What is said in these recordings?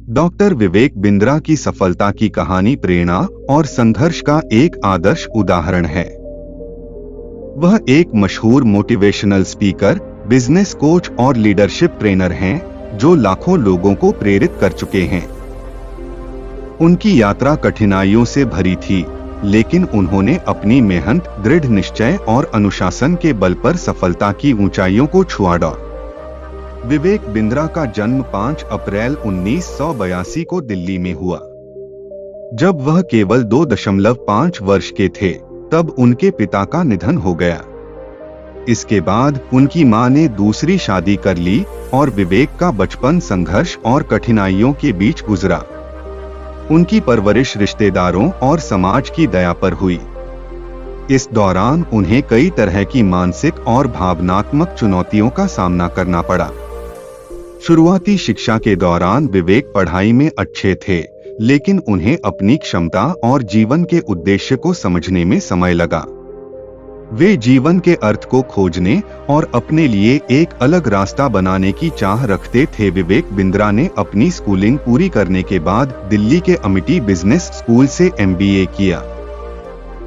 Doctor Vivek Bindra की सफलता की कहानी प्रेरणा और संघर्ष का एक आदर्श उदाहरण है। वह एक मशहूर मोटिवेशनल स्पीकर, बिजनेस कोच और लीडरशिप ट्रेनर हैं, जो लाखों लोगों को प्रेरित कर चुके हैं। उनकी यात्रा कठिनाइयों से भरी थी, लेकिन उन्होंने अपनी मेहनत, दृढ़ निश्चय और अनुशासन के बल पर सफलता की ऊंचाइयों को छुआ डाला। विवेक बिंद्रा का जन्म 5 अप्रैल 1982 को दिल्ली में हुआ। जब वह केवल 2.5 वर्ष के थे, तब उनके पिता का निधन हो गया। इसके बाद उनकी मां ने दूसरी शादी कर ली और विवेक का बचपन संघर्ष और कठिनाइयों के बीच गुजरा। उनकी परवरिश रिश्तेदारों और समाज की दया पर हुई। इस दौरान उन्हें कई तरह की मानसिक और भावनात्मक चुनौतियों का सामना करना पड़ा। शुरुआती शिक्षा के दौरान विवेक पढ़ाई में अच्छे थे, लेकिन उन्हें अपनी क्षमता और जीवन के उद्देश्य को समझने में समय लगा। वे जीवन के अर्थ को खोजने और अपने लिए एक अलग रास्ता बनाने की चाह रखते थे। विवेक बिंद्रा ने अपनी स्कूलिंग पूरी करने के बाद दिल्ली के अमिटी बिजनेस स्कूल से MBA किया।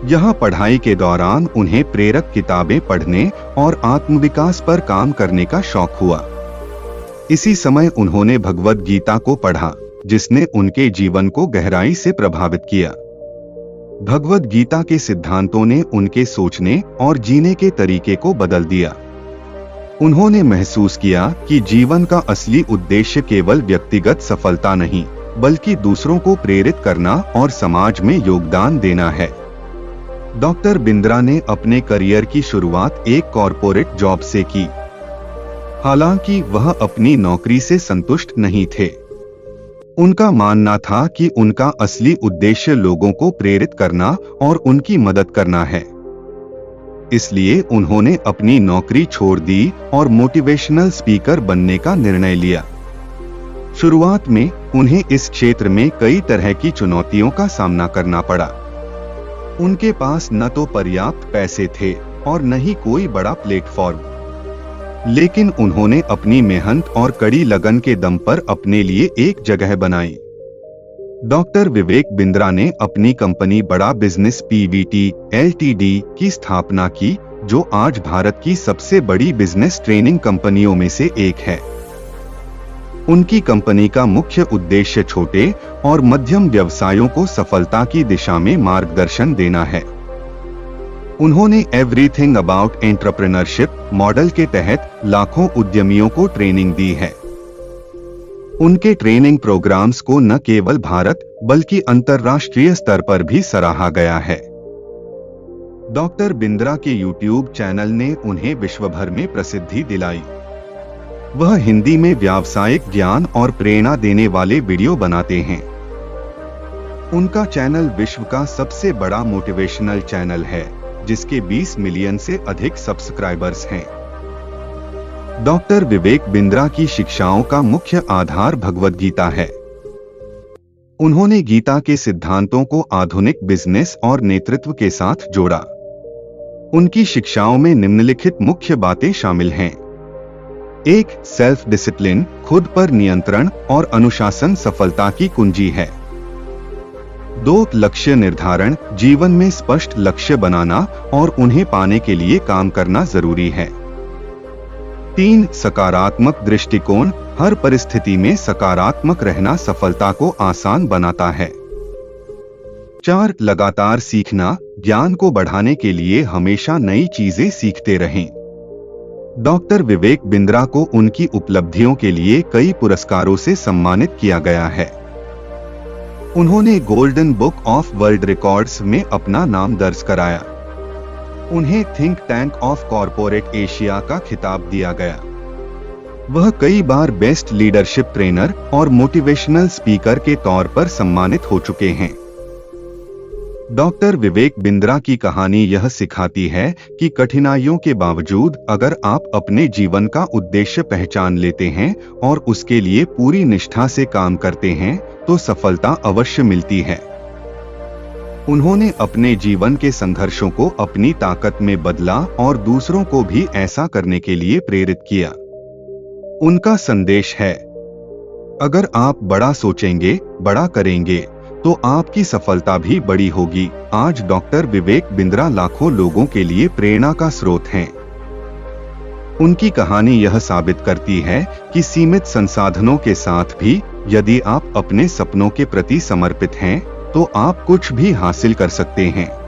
यहाँ पढ़ाई के दौरान उन्हें प्रेरक किताबें पढ़ने और आत्मविकास पर काम करने का शौक हुआ। इसी समय उन्होंने भगवद गीता को पढ़ा, जिसने उनके जीवन को गहराई से प्रभावित किया। भगवद गीता के सिद्धांतों ने उनके सोचने और जीने के तरीके को बदल दिया। उन्होंने महसूस किया कि जीवन का असली उद्देश्य केवल व्यक्तिगत सफलता नहीं, बल्कि दूसरों को प्रेरित करना और समाज में योगदान देना है। डॉक्टर बिंद्रा ने अपने करियर की शुरुआत एक कॉरपोरेट जॉब से की। हालांकि वह अपनी नौकरी से संतुष्ट नहीं थे। उनका मानना था कि उनका असली उद्देश्य लोगों को प्रेरित करना और उनकी मदद करना है। इसलिए उन्होंने अपनी नौकरी छोड़ दी और मोटिवेशनल स्पीकर बनने का निर्णय लिया। शुरुआत में उन्हें इस क्षेत्र में कई तरह की चुनौतियों का सामना करना पड़ा। उनके पास न तो पर्याप्त पैसे थे और न ही कोई बड़ा प्लेटफॉर्म, लेकिन उन्होंने अपनी मेहनत और कड़ी लगन के दम पर अपने लिए एक जगह बनाई। डॉक्टर विवेक बिंद्रा ने अपनी कंपनी बड़ा बिजनेस PVT LTD की स्थापना की, जो आज भारत की सबसे बड़ी बिजनेस ट्रेनिंग कंपनियों में से एक है। उनकी कंपनी का मुख्य उद्देश्य छोटे और मध्यम व्यवसायों को सफलता की दिशा में मार्गदर्शन देना है। उन्होंने एवरीथिंग अबाउट एंटरप्रेन्योरशिप मॉडल के तहत लाखों उद्यमियों को ट्रेनिंग दी है। उनके ट्रेनिंग प्रोग्राम्स को न केवल भारत बल्कि अंतर्राष्ट्रीय स्तर पर भी सराहा गया है। डॉक्टर बिंद्रा के YouTube चैनल ने उन्हें विश्व भर में प्रसिद्धि दिलाई। वह हिंदी में व्यावसायिक ज्ञान और प्रेरणा देने वाले वीडियो बनाते हैं। उनका चैनल विश्व का सबसे बड़ा मोटिवेशनल चैनल है, जिसके 20 मिलियन से अधिक सब्सक्राइबर्स हैं। डॉक्टर विवेक बिंद्रा की शिक्षाओं का मुख्य आधार भगवद गीता है। उन्होंने गीता के सिद्धांतों को आधुनिक बिजनेस और नेतृत्व के साथ जोड़ा। उनकी शिक्षाओं में निम्नलिखित मुख्य बातें शामिल हैं। 1. सेल्फ डिसिप्लिन, खुद पर नियंत्रण और अनुशासन सफलता की कुंजी है। 2. लक्ष्य निर्धारण, जीवन में स्पष्ट लक्ष्य बनाना और उन्हें पाने के लिए काम करना जरूरी है। 3. सकारात्मक दृष्टिकोण, हर परिस्थिति में सकारात्मक रहना सफलता को आसान बनाता है। 4. लगातार सीखना, ज्ञान को बढ़ाने के लिए हमेशा नई चीजें सीखते रहें। डॉक्टर विवेक बिंद्रा को उनकी उपलब्धियों के लिए कई पुरस्कारों से सम्मानित किया गया है। उन्होंने golden book of world records में अपना नाम दर्ज कराया। उन्हें think tank of corporate Asia का खिताब दिया गया। वह कई बार बेस्ट लीडरशिप ट्रेनर और मोटिवेशनल स्पीकर के तौर पर सम्मानित हो चुके हैं। डॉक्टर विवेक बिंद्रा की कहानी यह सिखाती है कि कठिनाइयों के बावजूद अगर आप अपने जीवन का उद्देश्य पहचान लेते हैं और उसके लिए पूरी निष्ठा से काम करते हैं, तो सफलता अवश्य मिलती है। उन्होंने अपने जीवन के संघर्षों को अपनी ताकत में बदला और दूसरों को भी ऐसा करने के लिए प्रेरित किया। उनका संदेश है, अगर आप बड़ा सोचेंगे, बड़ा करेंगे, तो आपकी सफलता भी बड़ी होगी। आज डॉक्टर विवेक बिंद्रा लाखों लोगों के लिए प्रेरणा का स्रोत हैं। उनकी कहानी यह साबित करती है कि सीमित संसाधनों के साथ भी यदि आप अपने सपनों के प्रति समर्पित हैं, तो आप कुछ भी हासिल कर सकते हैं।